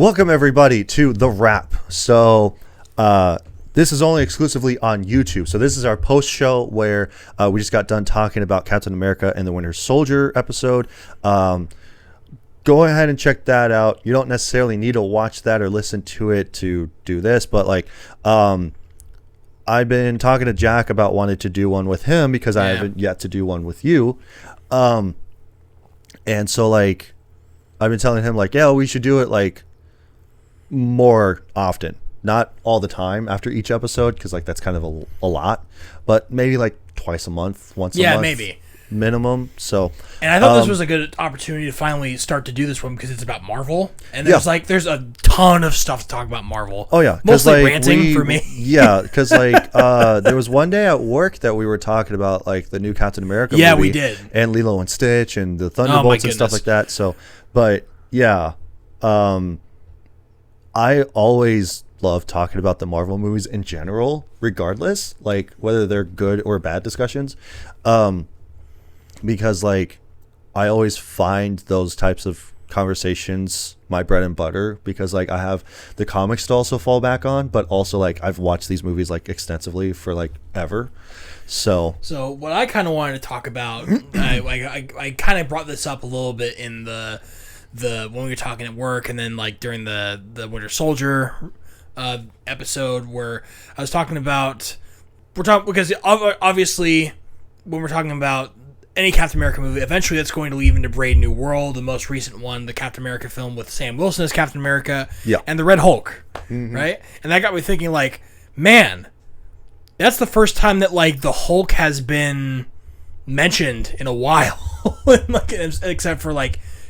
Welcome everybody to The Wrap. So this is only exclusively on YouTube. So this is our post show where we just got done talking about Captain America and the Winter Soldier episode. Go ahead and check that out. You don't necessarily need to watch that or listen to it to do this, but I've been talking to Jack about wanting to do one with him because I haven't yet to do one with you. And so I've been telling him we should do it more often, not all the time after each episode, because that's kind of a lot, but maybe twice a month, once a month, maybe minimum. So, and I thought this was a good opportunity to finally start to do this one because it's about Marvel, and there's there's a ton of stuff to talk about Marvel. Oh yeah, mostly ranting for me. Yeah, because there was one day at work that we were talking about the new Captain America movie. Yeah, we did, and Lilo and Stitch and the Thunderbolts and stuff like that. So, but yeah, I always love talking about the Marvel movies in general, regardless, whether they're good or bad discussions, because I always find those types of conversations my bread and butter, because I have the comics to also fall back on, but also I've watched these movies extensively for ever. So what I kind of wanted to talk about, I kind of brought this up a little bit in the when we were talking at work, and then during the Winter Soldier episode where I was talking about because obviously when we're talking about any Captain America movie, eventually that's going to lead into Brave New World, the most recent one, the Captain America film with Sam Wilson as Captain America, and the Red Hulk, right? And that got me thinking, man, that's the first time that the Hulk has been mentioned in a while, except for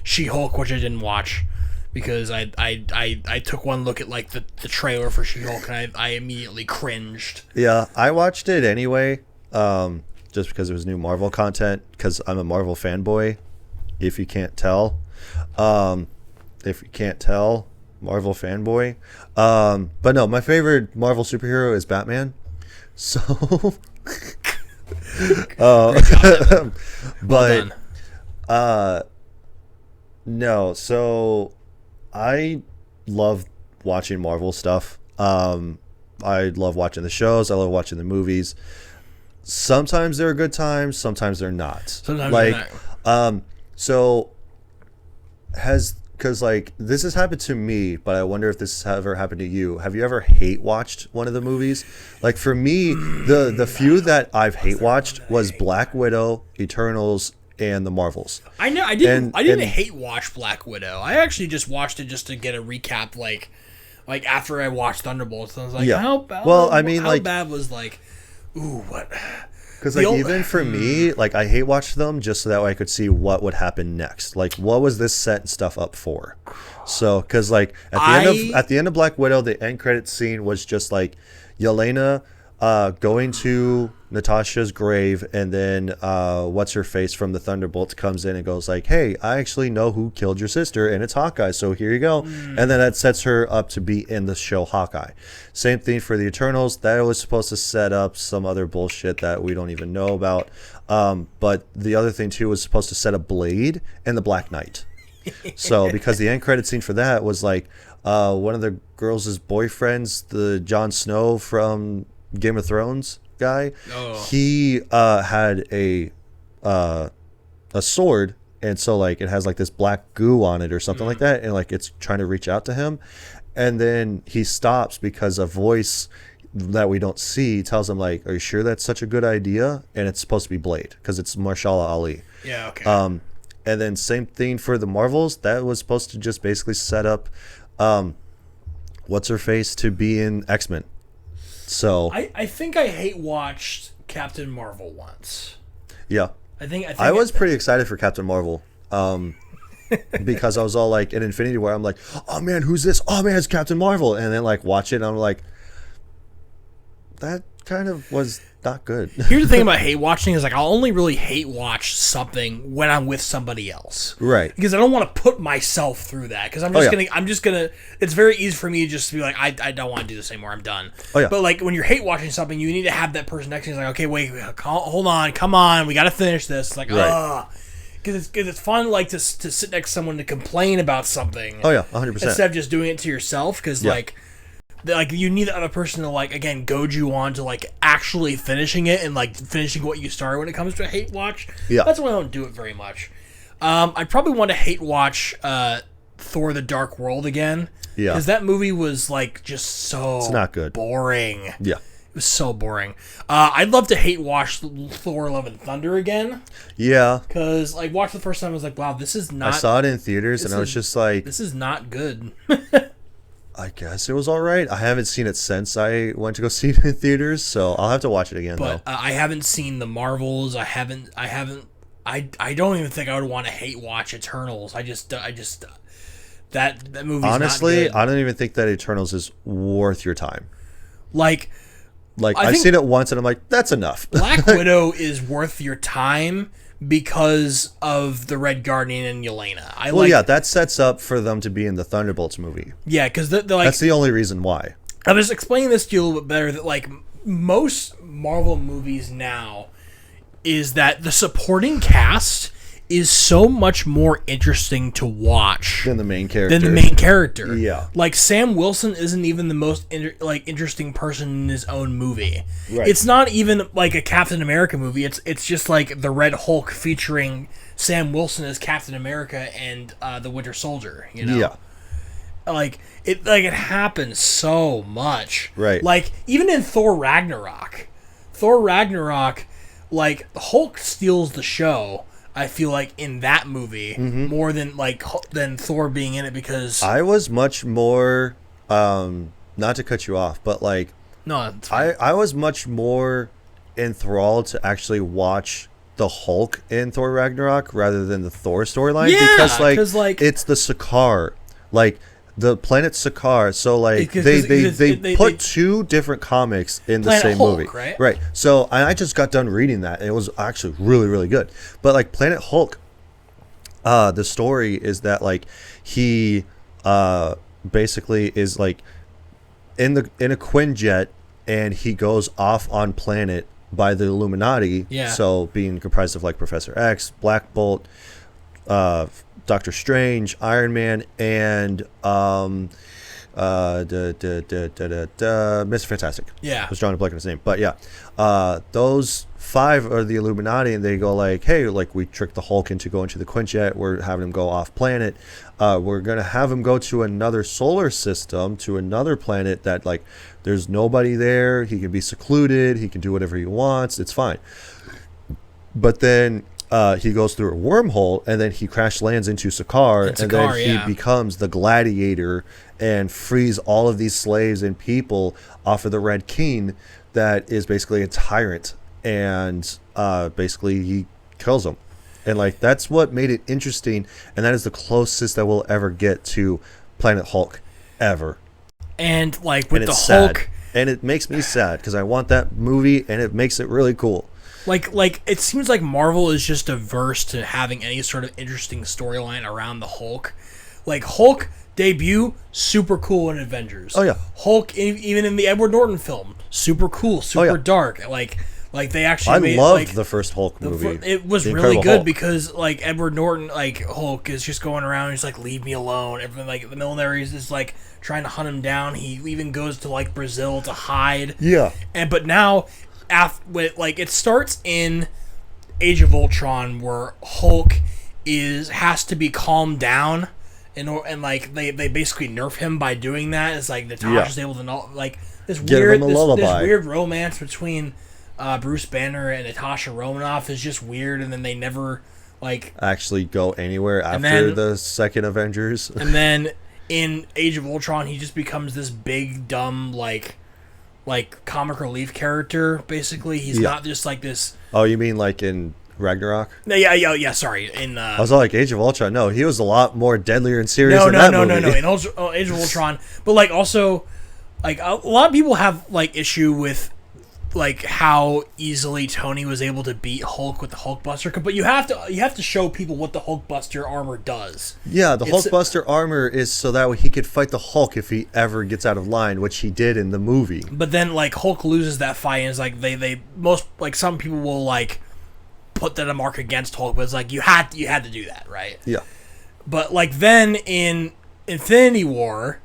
She-Hulk, which I didn't watch because I took one look at the trailer for She-Hulk and I immediately cringed. Yeah, I watched it anyway, just because it was new Marvel content, because I'm a Marvel fanboy, if you can't tell. Marvel fanboy. But no, my favorite Marvel superhero is Batman. So but no, so I love watching Marvel stuff. I love watching the shows. I love watching the movies. Sometimes they're good times. Sometimes they're not. Sometimes they're not. Because this has happened to me, but I wonder if this has ever happened to you. Have you ever hate watched one of the movies? For me, the few that I've hate watched was Black Widow, Eternals, and the Marvels. I know. I didn't hate watch Black Widow. I actually just watched it just to get a recap. After I watched Thunderbolts, I was how bad? Well, I mean, how bad was ooh, what? Because even for me, I hate watched them just so that way I could see what would happen next. What was this setting stuff up for? So, because at the end of Black Widow, the end credit scene was just Yelena going to Natasha's grave, and then what's her face from the Thunderbolts comes in and goes hey, I actually know who killed your sister, and it's Hawkeye, so here you go. And then that sets her up to be in the show Hawkeye. Same thing for the Eternals. That was supposed to set up some other bullshit that we don't even know about, but the other thing too was supposed to set up Blade and the Black Knight. So because the end credit scene for that was one of the girls' boyfriends, the Jon Snow from Game of Thrones guy, he had a sword, and so it has this black goo on it or something like that, and it's trying to reach out to him, and then he stops because a voice that we don't see tells him are you sure that's such a good idea? And it's supposed to be Blade because it's Mahershala Ali. Yeah, okay. And then same thing for the Marvels. That was supposed to just basically set up what's her face to be in X-Men. So I think I hate watched Captain Marvel once. Yeah. I think I was pretty excited for Captain Marvel. Because I was all in Infinity War, I'm oh man, who's this? Oh man, it's Captain Marvel. And then watch it and I'm that kind of was not good. Here's the thing about hate watching is I'll only really hate watch something when I'm with somebody else, right? Because I don't want to put myself through that, because I'm just gonna it's very easy for me just to be I don't want to do this anymore, I'm done. But when you're hate watching something, you need to have that person next to you okay, wait, hold on, come on, we gotta finish this. Right. Because it's fun, like, to sit next to someone to complain about something. Oh yeah, 100%. Instead of just doing it to yourself, because like you need the other person to, like, again, goad you on to, like, actually finishing it and, like, finishing what you started when it comes to a hate watch. Yeah. That's why I don't do it very much. I'd probably want to hate watch Thor: The Dark World again. Yeah. Because that movie was, like, just so It's not good. boring. Yeah. It was so boring. I'd love to hate watch Thor: Love and Thunder again. Yeah. Because, like, watched the first time, I was like, wow, this is not... I saw it in theaters, and I was just like... This is not good. I guess it was all right. I haven't seen it since I went to go see it in theaters, so I'll have to watch it again, But though. I haven't seen the Marvels. I don't even think I would want to hate watch Eternals. I just that movie's Honestly, not good. I don't even think that Eternals is worth your time. Like I've seen it once, and I'm like, that's enough. Black Widow is worth your time because of the Red Guardian and Yelena. That sets up for them to be in the Thunderbolts movie. Yeah, because they're like... That's the only reason why. I was explaining this to you a little bit better, that, like, most Marvel movies now is that the supporting cast is so much more interesting to watch Than the main character. Yeah. Like, Sam Wilson isn't even the most interesting person in his own movie. Right. It's not even like a Captain America movie. It's just like the Red Hulk featuring Sam Wilson as Captain America and the Winter Soldier, you know? Yeah. Like it happens so much. Right. Like, even in Thor Ragnarok, like, Hulk steals the show, I feel like, in that movie more than Thor being in it, because I was much more not to cut you off, but like no, I was much more enthralled to actually watch the Hulk in Thor Ragnarok rather than the Thor storyline, because like it's the Sakaar, like the planet Sakaar. So like they put two different comics in the Planet same Hulk, movie, right? So I just got done reading that, and it was actually really, really good. But like Planet Hulk, the story is that like he basically is like in a Quinjet, and he goes off on planet by the Illuminati. Yeah. So being comprised of like Professor X, Black Bolt, Doctor Strange, Iron Man, and Mr. Fantastic. Yeah. I was drawing a blank on his name. But yeah, those five are the Illuminati, and they go like, hey, like, we tricked the Hulk into going to the Quinjet. We're having him go off planet. We're going to have him go to another solar system, to another planet that, like, there's nobody there. He can be secluded. He can do whatever he wants. It's fine. But then he goes through a wormhole, and then he crash lands into Sakaar, and then he becomes the gladiator and frees all of these slaves and people off of the Red King that is basically a tyrant, and basically he kills them. And like, that's what made it interesting, and that is the closest that we'll ever get to Planet Hulk ever. And like with the Hulk, sad. And it makes me sad because I want that movie, and it makes it really cool. Like it seems like Marvel is just averse to having any sort of interesting storyline around the Hulk. Like, Hulk debut, super cool in Avengers. Oh yeah. Hulk, even in the Edward Norton film, super cool, super dark. Like they actually I loved the first Hulk movie. It was really good Hulk. Because like Edward Norton, like Hulk, is just going around. He's like, leave me alone. Everything, like the military is like trying to hunt him down. He even goes to like Brazil to hide. Yeah. But now, like, it starts in Age of Ultron where Hulk has to be calmed down, and like they basically nerf him by doing that. It's like Natasha's able to know, like, this weird romance between Bruce Banner and Natasha Romanoff is just weird, and then they never like actually go anywhere after the second Avengers. And then in Age of Ultron, he just becomes this big dumb like comic relief character. Basically, he's not just like this. Oh, you mean like in Ragnarok? Yeah. Sorry, in I was all like Age of Ultron. No, he was a lot more deadlier and serious. No. In Age of Ultron, but like also, like a lot of people have like issue with like how easily Tony was able to beat Hulk with the Hulkbuster, but you have to show people what the Hulkbuster armor does. Yeah, the Hulkbuster armor is so that way he could fight the Hulk if he ever gets out of line, which he did in the movie. But then like Hulk loses that fight, and it's like they most, like, some people will like put that a mark against Hulk, but it's like you had to do that, right? Yeah. But like then in Infinity War,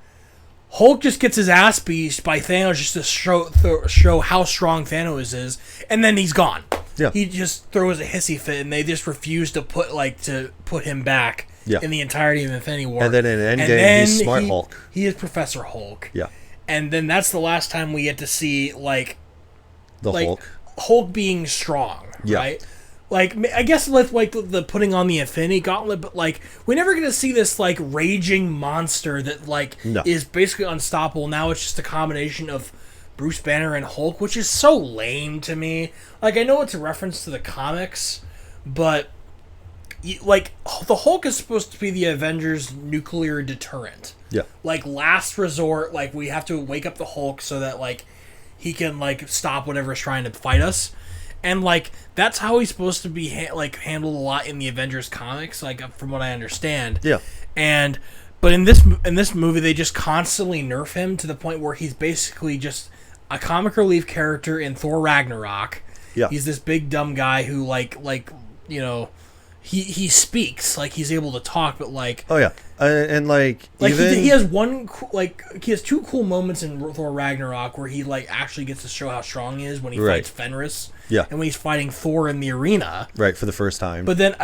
Hulk just gets his ass beat by Thanos just to show how strong Thanos is, and then he's gone. Yeah. He just throws a hissy fit, and they just refuse to put him back Yeah. in the entirety of Infinity War. And then in Endgame, he's Smart Hulk. He is Professor Hulk. Yeah. And then that's the last time we get to see Hulk being strong, Yeah. right? Like, I guess with like the putting on the Infinity Gauntlet, but like we're never gonna see this like raging monster that like is basically unstoppable. Now it's just a combination of Bruce Banner and Hulk, which is so lame to me. Like, I know it's a reference to the comics, but like the Hulk is supposed to be the Avengers' nuclear deterrent. Yeah. Like, last resort, like we have to wake up the Hulk so that like he can like stop whatever's trying to fight us. And like that's how he's supposed to be handled a lot in the Avengers comics, like from what I understand. Yeah. But in this movie, they just constantly nerf him to the point where he's basically just a comic relief character in Thor Ragnarok. Yeah. He's this big dumb guy who he speaks, like he's able to talk, but like oh yeah, and like even he has he has two cool moments in Thor Ragnarok where he like actually gets to show how strong he is when he fights Fenris. Yeah. And when he's fighting Thor in the arena. Right, for the first time. But then,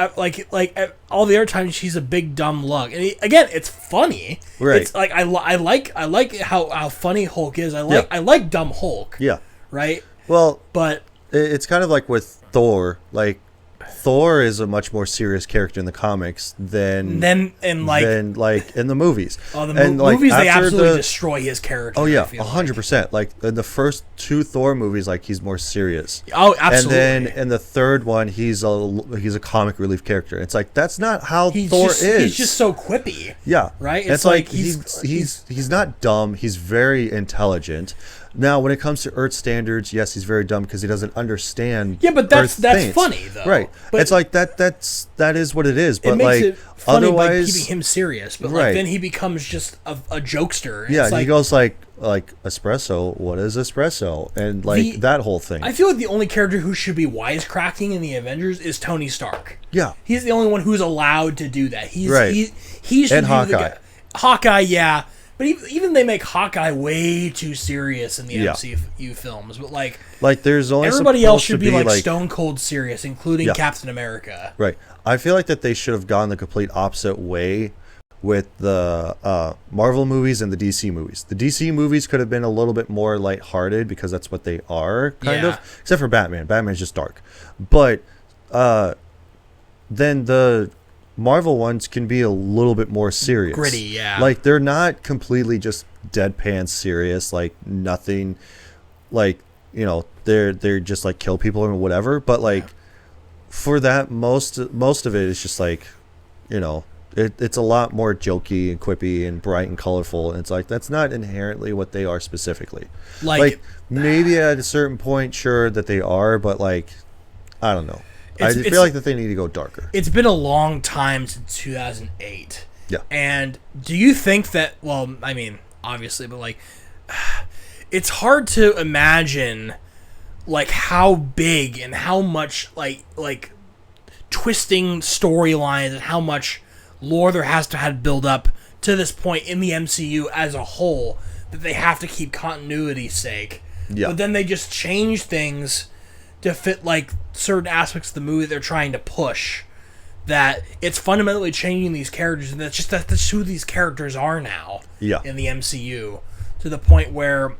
all the other times, he's a big dumb lug. And again, it's funny. Right. It's like I like how funny Hulk is. I like dumb Hulk. Yeah. Right. Well, but it's kind of like with Thor. Like, Thor is a much more serious character in the comics than in the movies. Oh, the movies, they absolutely destroy his character. Oh yeah, 100%. Like in the first two Thor movies, like he's more serious. Oh, absolutely. And then in the third one, he's a comic relief character. It's like that's not how Thor is. He's just so quippy. Yeah, right. It's like he's not dumb. He's very intelligent. Now, when it comes to Earth standards, yes, he's very dumb because he doesn't understand. Yeah, but that's funny though. Right. But it's like that is what it is. But it makes like it funny otherwise, by keeping him serious. But like then he becomes just a jokester. Yeah, it's he goes like espresso. What is espresso? And like that whole thing. I feel like the only character who should be wisecracking in the Avengers is Tony Stark. Yeah, he's the only one who's allowed to do that. He's and Hawkeye. Hawkeye, yeah. But even they make Hawkeye way too serious in the MCU films. But like there's only everybody else should be like stone cold serious, including Captain America. Right. I feel like that they should have gone the complete opposite way with the Marvel movies and the DC movies. The DC movies could have been a little bit more lighthearted because that's what they are, kind of. Except for Batman. Batman's just dark. But then the Marvel ones can be a little bit more serious. Gritty, yeah. Like, they're not completely just deadpan serious, like, nothing, like, you know, they're just, like, kill people or whatever, but, like, for that, most of it is just, like, you know, it's a lot more jokey and quippy and bright and colorful, and it's, like, that's not inherently what they are specifically. Like maybe at a certain point, sure, that they are, but, like, I don't know. I feel like that they need to go darker. It's been a long time since 2008. Yeah. And do you think that, well, I mean, obviously, but like, it's hard to imagine like how big and how much like twisting storylines and how much lore there has to have build up to this point in the MCU as a whole that they have to keep continuity's sake. Yeah. But then they just change things to fit like certain aspects of the movie they're trying to push, that it's fundamentally changing these characters, and that's who these characters are now in the MCU, to the point where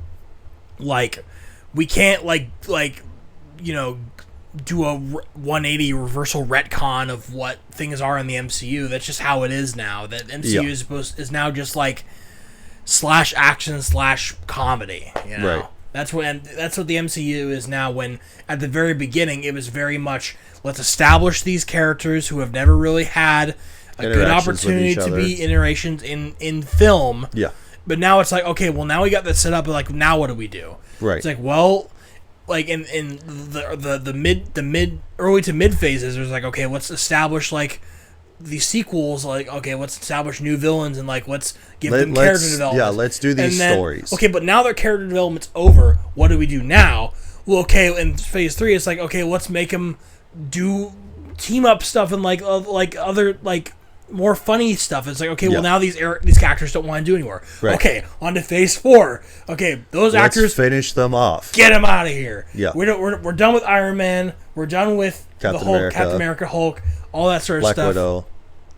like we can't like you know do a 180 reversal retcon of what things are in the MCU. That's just how it is now. That MCU is now just like slash action slash comedy, you know? Right. That's what the MCU is now, when at the very beginning it was very much, let's establish these characters who have never really had a good opportunity to be interactions in film. Yeah. But now it's like, okay, well, now we got this set up, like, now what do we do? Right. It's like, well, like in the early to mid phases, there's like, okay, let's establish like these sequels, like, okay, let's establish new villains and like let's give them character development. Yeah, let's do these stories. Okay, but now their character development's over. What do we do now? Well, okay, in phase 3, it's like, okay, let's make them do team up stuff and like other like more funny stuff. It's like, okay, well, Yeah. now these actors don't want to do anymore. Right. Okay, on to phase 4. Okay, those Let's actors, finish them off. get them out of here. Yeah. We're done with Iron Man. We're done with Captain the Hulk, America. Captain America, Hulk, all that sort of Black stuff. Widow.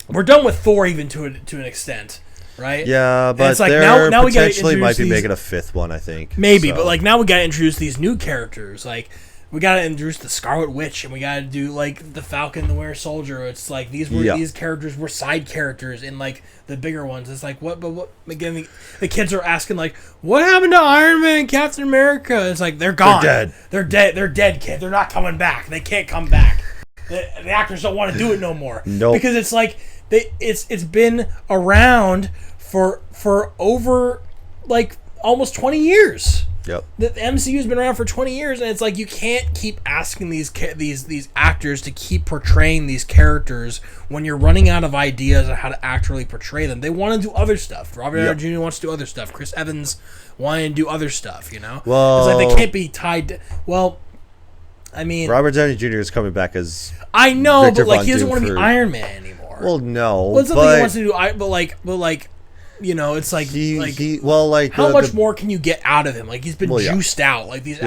We're done with Thor even to an extent, right? Yeah, And but it's like, there now we gotta potentially might be introduce making a 5th one, I think. maybe, So, but like now we gotta introduce these new characters. Like we gotta introduce the Scarlet Witch, and we gotta do like the Falcon, the Winter Soldier. It's like these characters were side characters in like the bigger ones. It's like what? But what? Again, the kids are asking like, what happened to Iron Man and Captain America? It's like they're gone. They're dead. They're dead. They're dead, kid. They're not coming back. They can't come back. The actors don't want to do it no more. Nope. Because it's like it's been around for over like almost 20 years. Yep. The MCU's been around for 20 years, and it's like you can't keep asking these actors to keep portraying these characters when you're running out of ideas on how to actually portray them. They want to do other stuff. Robert Downey Jr. wants to do other stuff. Chris Evans wanting to do other stuff. You know, Well, it's like they can't be tied. I mean, Robert Downey Jr. is coming back as I know, Victor but like Von he doesn't Doom want to be for- Iron Man anymore. well, no, well, it's something but he wants to do. But like, you know, it's like how much more can you get out of him? Like he's been juiced out. Like these,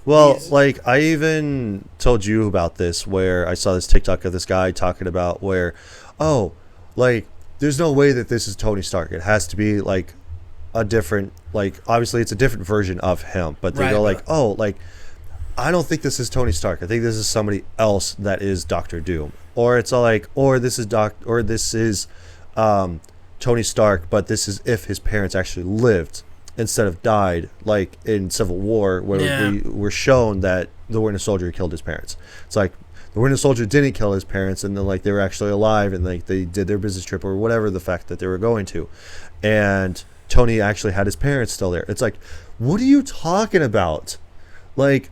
like I even told you about this where I saw this TikTok of this guy talking about where, like there's no way that this is Tony Stark. It has to be like a different, like obviously it's a different version of him, but they go like, I don't think this is Tony Stark. I think this is somebody else that is Doctor Doom, or it's all like, or this is Tony Stark, but this is if his parents actually lived instead of died, like in Civil War, where we were shown that the Winter Soldier killed his parents. It's like the Winter Soldier didn't kill his parents, and then like they were actually alive, and like they did their business trip or whatever the fact that they were going to, and Tony actually had his parents still there. It's like, what are you talking about? Like,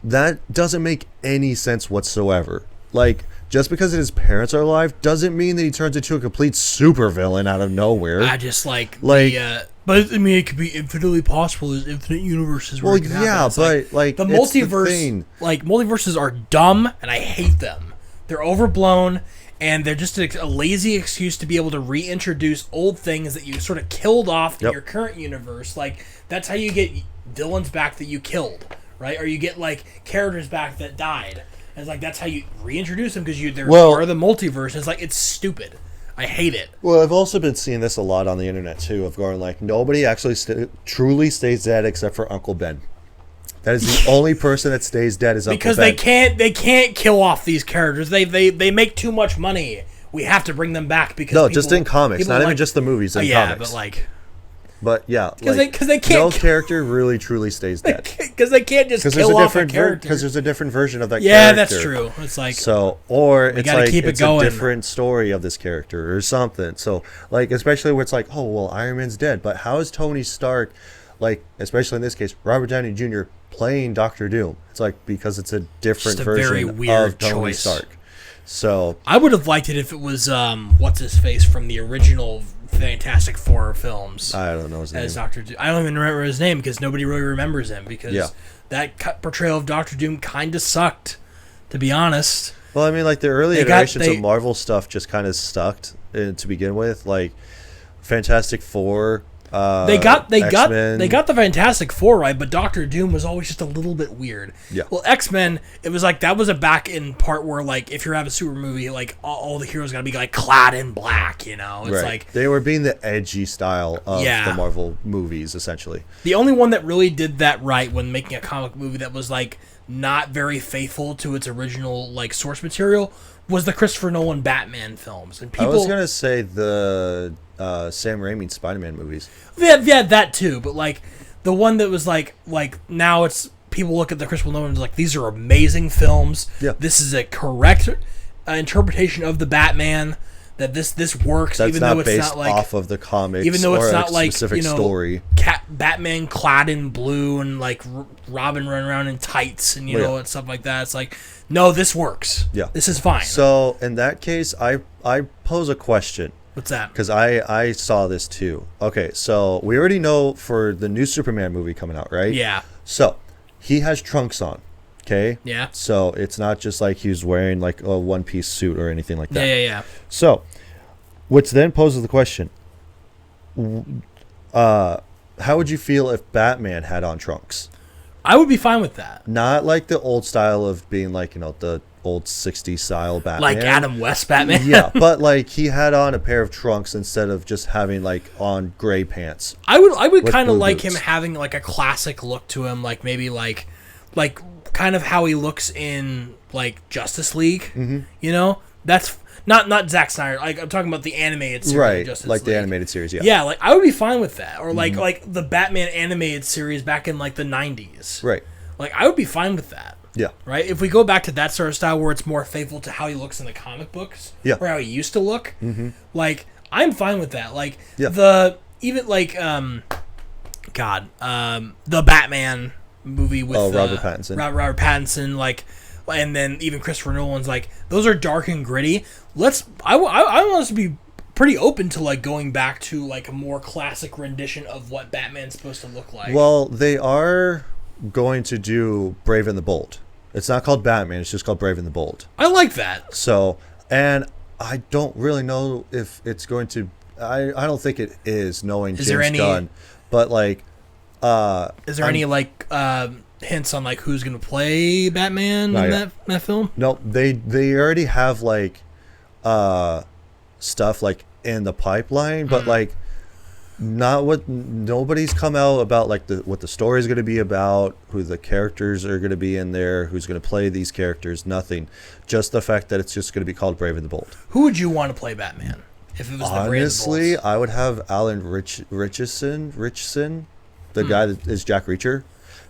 that doesn't make any sense whatsoever. Like, just because his parents are alive doesn't mean that he turns into a complete supervillain out of nowhere. I just like but I mean, it could be infinitely possible. There's infinite universes where it could happen. It's like the multiverse, like multiverses are dumb, and I hate them. They're overblown, and they're just a lazy excuse to be able to reintroduce old things that you sort of killed off in your current universe. Like that's how you get villains back that you killed, right? Or you get like characters back that died. And it's like that's how you reintroduce them because they're part of the multiverse. And it's like it's stupid. I hate it. Well, I've also been seeing this a lot on the internet too, of going like nobody actually truly stays dead except for Uncle Ben. That is the only person that stays dead is Uncle Ben. Because they can't kill off these characters. They make too much money. We have to bring them back because just in comics, not even just the movies. In comics, But because they can't. No character really truly stays dead because they can't just kill off a character. Because there's a different version of that. Yeah, character. that's true. It's like it's like keep it's going. A different story of this character or something. So like especially where it's like, oh well, Iron Man's dead, but how is Tony Stark, like especially in this case, Robert Downey Jr. playing Doctor Doom? It's like because it's a different version of Tony Stark. So I would have liked it if it was what's his face from the original Fantastic Four films. I don't know his name. As Doctor Doom. I don't even remember his name because nobody really remembers him because that portrayal of Doctor Doom kind of sucked, to be honest. Well, I mean, like the early iterations of Marvel stuff just kind of sucked to begin with, like Fantastic Four. They got X-Men. the Fantastic Four right, but Doctor Doom was always just a little bit weird. Yeah. Well, X-Men, it was like that was a back in part where like if you're having a super movie, like all the heroes gotta be like clad in black, you know. It's like they were being the edgy style of the Marvel movies, essentially. The only one that really did that right when making a comic movie that was like not very faithful to its original like source material was the Christopher Nolan Batman films. And people, I was gonna say the Sam Raimi Spider-Man movies. Yeah, that too. But like the one that was like now it's people look at the Christopher Nolan and like these are amazing films. Yeah. This is a correct interpretation of the Batman. That this works. That's even not though it's based not like off of the comics. Even though it's or not a like specific story. Batman clad in blue and like Robin running around in tights and and stuff like that. It's like no, this works. Yeah, this is fine. So in that case, I pose a question. What's that? Because I saw this too. Okay, so we already know for the new Superman movie coming out, right? Yeah. So he has trunks on. Okay. Yeah. So it's not just like he was wearing like a one-piece suit or anything like that. Yeah. So, which then poses the question: how would you feel if Batman had on trunks? I would be fine with that. Not like the old style of being like, the old 60s style Batman. Like Adam West Batman? Yeah, but like he had on a pair of trunks instead of just having like on gray pants. I would kind of like boots. him having like a classic look to him, like maybe like kind of how he looks in like Justice League. Mm-hmm. That's not Zack Snyder. Like I'm talking about the animated series, right? Of Justice like League. The animated series, yeah. Yeah, like I would be fine with that, or like the Batman animated series back in like the 90s. Right. Like I would be fine with that. Yeah. Right. If we go back to that sort of style where it's more faithful to how he looks in the comic books, yeah, or how he used to look, like I'm fine with that. Like yeah. the Batman movie with Robert Pattinson. Robert Pattinson, like, and then even Christopher Nolan's, like, those are dark and gritty. I want us to be pretty open to like going back to like a more classic rendition of what Batman's supposed to look like. Well, they are going to do Brave and the Bold. It's not called Batman, it's just called Brave and the Bold. I like that. So, and I don't really know if it's going to I don't think it is, knowing James Gunn. But like is there any like hints on like who's going to play Batman in that film? No, they already have like stuff like in the pipeline, but like nobody's come out about like what the story is going to be about, who the characters are going to be in there, who's going to play these characters, nothing. Just the fact that it's just going to be called Brave and the Bold. Who would you want to play Batman if it was the Brave and the Bold? I would have Alan Richardson, the guy that is Jack Reacher,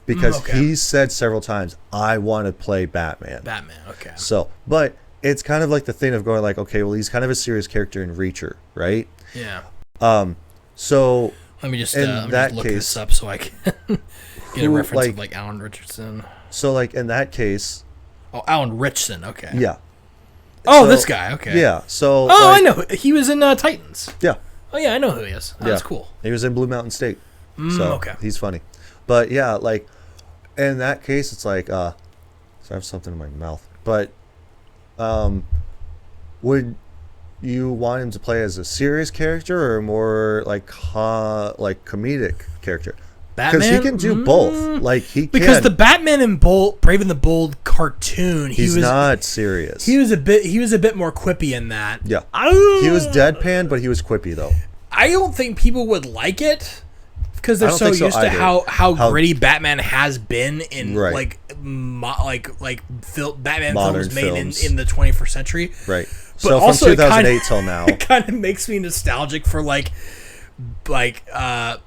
because he said several times, I want to play Batman. Okay. So, but it's kind of like the thing of going like, okay, well, he's kind of a serious character in Reacher, right? Yeah. So let me just look this up so I can get a reference of like Alan Richardson. So like in that case, Alan Richardson, okay. Yeah. Oh, this guy, okay. Yeah. So I know. He was in Titans. Yeah. Oh yeah, I know who he is. Oh, that's cool. He was in Blue Mountain State. So okay. He's funny. But yeah, like in that case it's like so I have something in my mouth. But would you want him to play as a serious character or more like comedic character? Batman, because he can do both. Like because the Batman in Brave and the Bold cartoon, he's not serious. He was a bit more quippy in that. Yeah, he was deadpan, but he was quippy though. I don't think people would like it because they're so used to how gritty Batman has been in like Batman modern films made in the 21st century. Right. But so also from 2008 till now, it kind of makes me nostalgic for like Batman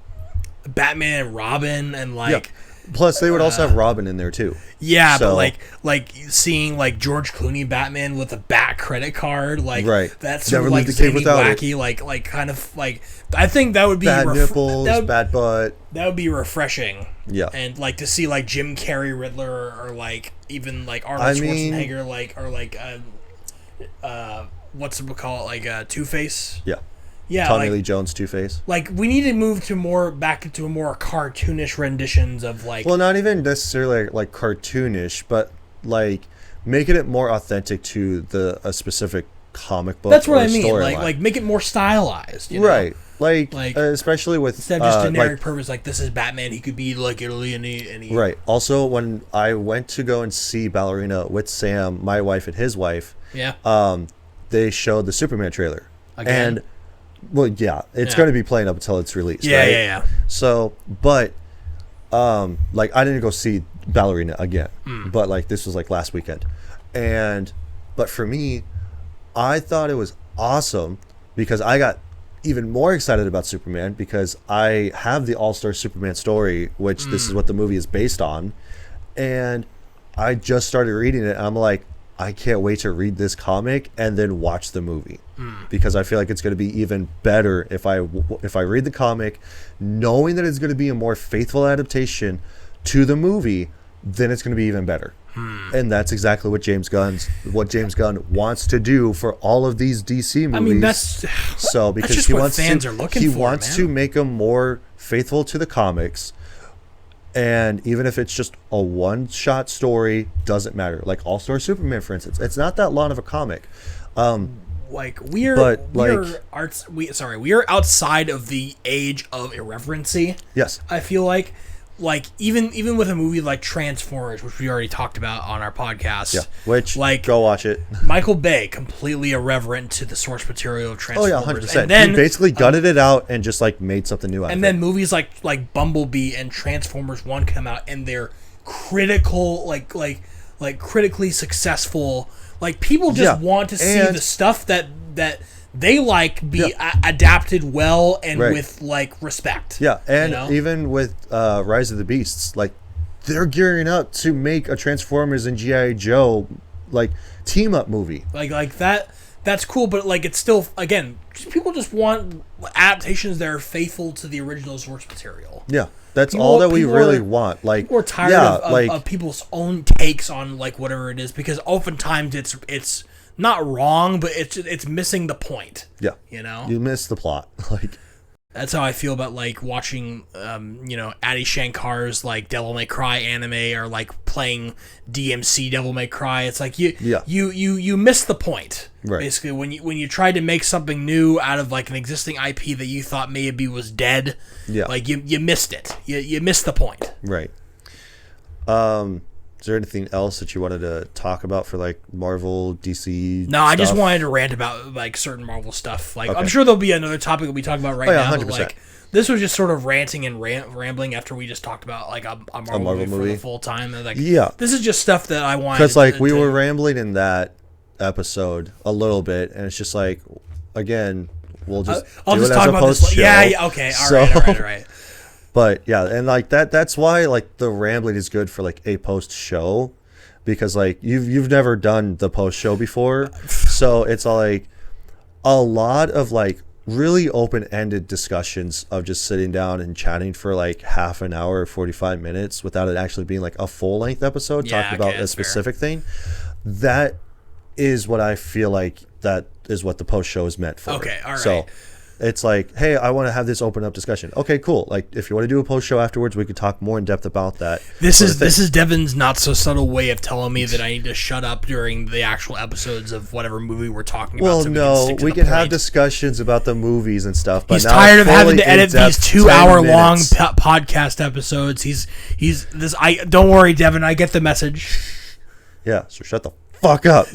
and Robin and like. Yeah. Plus, they would also have Robin in there too. Yeah, so, but like seeing like George Clooney Batman with a Bat credit card, like that's sort of like zany, wacky, like kind of like I think that would be bad nipples, bad butt. That would be refreshing. Yeah, and like to see like Jim Carrey Riddler or like even like Arnold Schwarzenegger what's it call it like Two-Face. Yeah, Tommy Lee Jones Two-Face. Like we need to move to back into more cartoonish renditions of like. Well, not even necessarily like cartoonish, but like making it more authentic to a specific comic book. That's what I mean. Like make it more stylized. You know? Right. Like especially with instead of just generic purpose. Like this is Batman. He could be like any. Right. Also, when I went to go and see Ballerina with Sam, my wife and his wife. Yeah. They showed the Superman trailer. Again? And. Well, yeah, it's going to be playing up until it's released. Yeah, right? yeah. So, but, like, I didn't go see Ballerina again, but like this was like last weekend, but for me, I thought it was awesome because I got even more excited about Superman because I have the All-Star Superman story, which this is what the movie is based on, and I just started reading it, and I'm like, I can't wait to read this comic and then watch the movie because I feel like it's going to be even better if I read the comic, knowing that it's going to be a more faithful adaptation to the movie. Then it's going to be even better, and that's exactly what James Gunn wants to do for all of these DC movies. I mean, that's because just he what wants fans are looking he for. wants to make them more faithful to the comics. And even if it's just a one-shot story, doesn't matter. Like All-Star Superman, for instance, it's not that long of a comic. We are outside of the age of irreverency. Yes, I feel like even with a movie like Transformers, which we already talked about on our podcast. Yeah, which go watch it. Michael Bay completely irreverent to the source material of Transformers. Oh yeah, 100%. And then, he basically gutted it out and just like made something new out of it. And then movies like Bumblebee and Transformers 1 come out, and they're critical, like critically successful. Like people just want to see the stuff that they like be adapted well and with like respect. Yeah, and even with Rise of the Beasts, like they're gearing up to make a Transformers and G.I. Joe like team up movie. Like that. That's cool, but like it's still, again, people just want adaptations that are faithful to the original source material. Yeah. That's all that we really want. Like we're tired of people's own takes on like whatever it is, because oftentimes it's not wrong, but it's missing the point. Yeah, you miss the plot. Like that's how I feel about like watching Adi Shankar's like Devil May Cry anime, or like playing DMC Devil May Cry. It's like you miss the point. Right. Basically, when you tried to make something new out of like an existing IP that you thought maybe was dead, like you missed it. You missed the point. Right. Is there anything else that you wanted to talk about for like Marvel, DC? No, I just wanted to rant about like certain Marvel stuff. Like I'm sure there'll be another topic that we talk about now. 100%. But like this was just sort of ranting and rambling after we just talked about like a Marvel movie for the full time. And, like, this is just stuff that I wanted. Because like we were rambling in that episode a little bit, and it's just like, again, we'll just I'll do just it talk as a about post this. show. Yeah, okay, all right. But yeah, and like that's why like the rambling is good for like a post show, because like you've never done the post show before, so it's like a lot of like really open-ended discussions of just sitting down and chatting for like half an hour or 45 minutes without it actually being like a full-length episode talking about a specific thing. That is what I feel like that is what the post show is meant for. Okay, all right. So it's like, hey, I want to have this open up discussion. Okay, cool. Like if you want to do a post show afterwards, we could talk more in depth about that. This is Devin's not so subtle way of telling me that I need to shut up during the actual episodes of whatever movie we're talking about. Well, no, we can have discussions about the movies and stuff. But he's tired of having to edit these 2-hour-long podcast episodes. He's this. Don't worry, Devin. I get the message. Yeah, so shut the fuck up.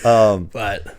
But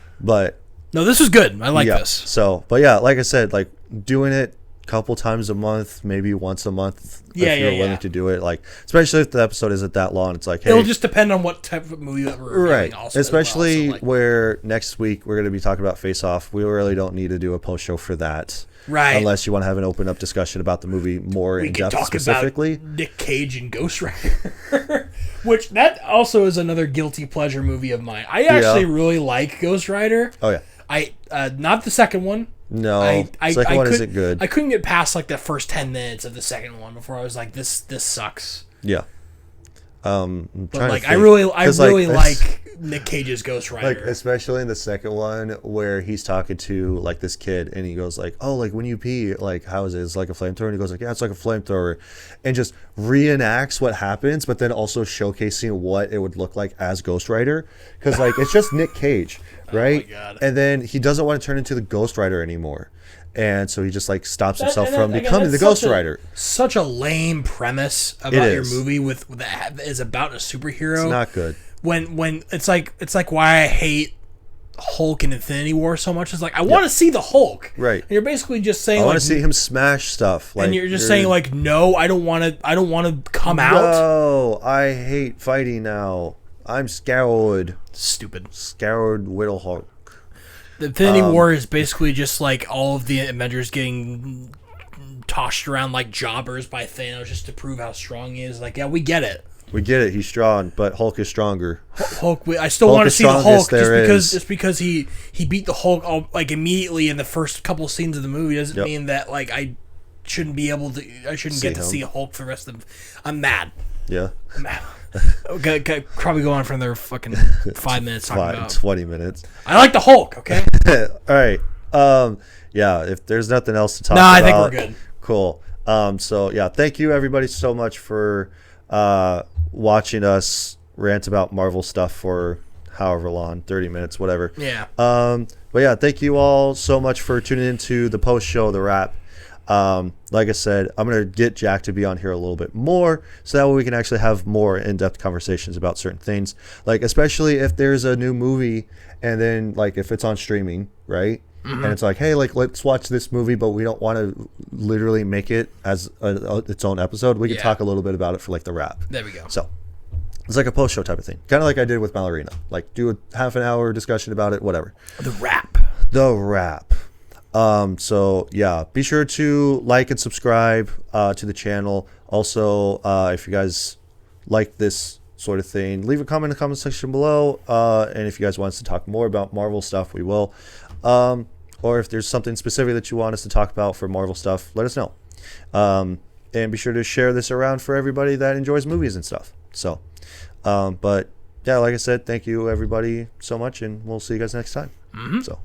no, this was good. I like this. So, but yeah, like I said, like doing it a couple times a month, maybe once a month, if you're willing to do it. Like, especially if the episode isn't that long, it's like, hey, it'll just depend on what type of movie that we're reviewing. Also, especially where next week we're going to be talking about Face Off. We really don't need to do a post show for that. Right. Unless you want to have an open up discussion about the movie more in depth specifically. About Nick Cage and Ghost Rider. Which that also is another guilty pleasure movie of mine. I actually really like Ghost Rider. Oh yeah. I not the second one. No, second one isn't good. I couldn't get past like the first 10 minutes of the second one before I was like, this sucks. Yeah. But like I really like Nick Cage's Ghost Rider. Like especially in the second one where he's talking to like this kid and he goes like, oh, like when you pee, like how is it? It's like a flamethrower. And he goes like, yeah, it's like a flamethrower, and just reenacts what happens, but then also showcasing what it would look like as Ghost Rider, because like it's just Nick Cage, right? Oh my God. And then he doesn't want to turn into the Ghost Rider anymore. And so he just like stops himself from becoming the Ghost Rider. Such a lame premise about your movie that is about a superhero. It's not good. When it's like why I hate Hulk and Infinity War so much. It's like I want to see the Hulk. Right. And you're basically just saying I want to see him smash stuff. Like, and you're just saying like no, I don't want to come out. No, I hate fighting now. I'm scared. Stupid. Scared little Hulk. The Infinity War is basically just like all of the Avengers getting tossed around like jobbers by Thanos just to prove how strong he is. Like, yeah, we get it. We get it. He's strong, but Hulk is stronger. Hulk. I still want to see the Hulk just because he beat the Hulk like immediately in the first couple scenes of the movie doesn't mean that like I shouldn't be able to. I shouldn't get to see Hulk for the rest of. I'm mad. Yeah. I'm mad. Okay, probably go on for another fucking 5 minutes talking about 20 minutes. I like the Hulk, okay? All right. Yeah, if there's nothing else to talk about. I think we're good. Cool. So yeah, thank you everybody so much for watching us rant about Marvel stuff for however long, 30 minutes, whatever. Yeah. But yeah, thank you all so much for tuning into the post show, the wrap. Like I said, I'm gonna get Jack to be on here a little bit more, so that way we can actually have more in-depth conversations about certain things. Like especially if there's a new movie, and then like if it's on streaming, right? And it's like, hey, like let's watch this movie, but we don't want to literally make it as its own episode. We can talk a little bit about it for like the wrap. There we go. So it's like a post show type of thing, kind of like I did with Ballerina. Like do a half an hour discussion about it, whatever. The wrap. So yeah, be sure to like and subscribe to the channel. Also, if you guys like this sort of thing, leave a comment in the comment section below. And if you guys want us to talk more about Marvel stuff, we will. Or if there's something specific that you want us to talk about for Marvel stuff, let us know. And be sure to share this around for everybody that enjoys movies and stuff. So, but yeah, like I said, thank you everybody so much, and we'll see you guys next time. So.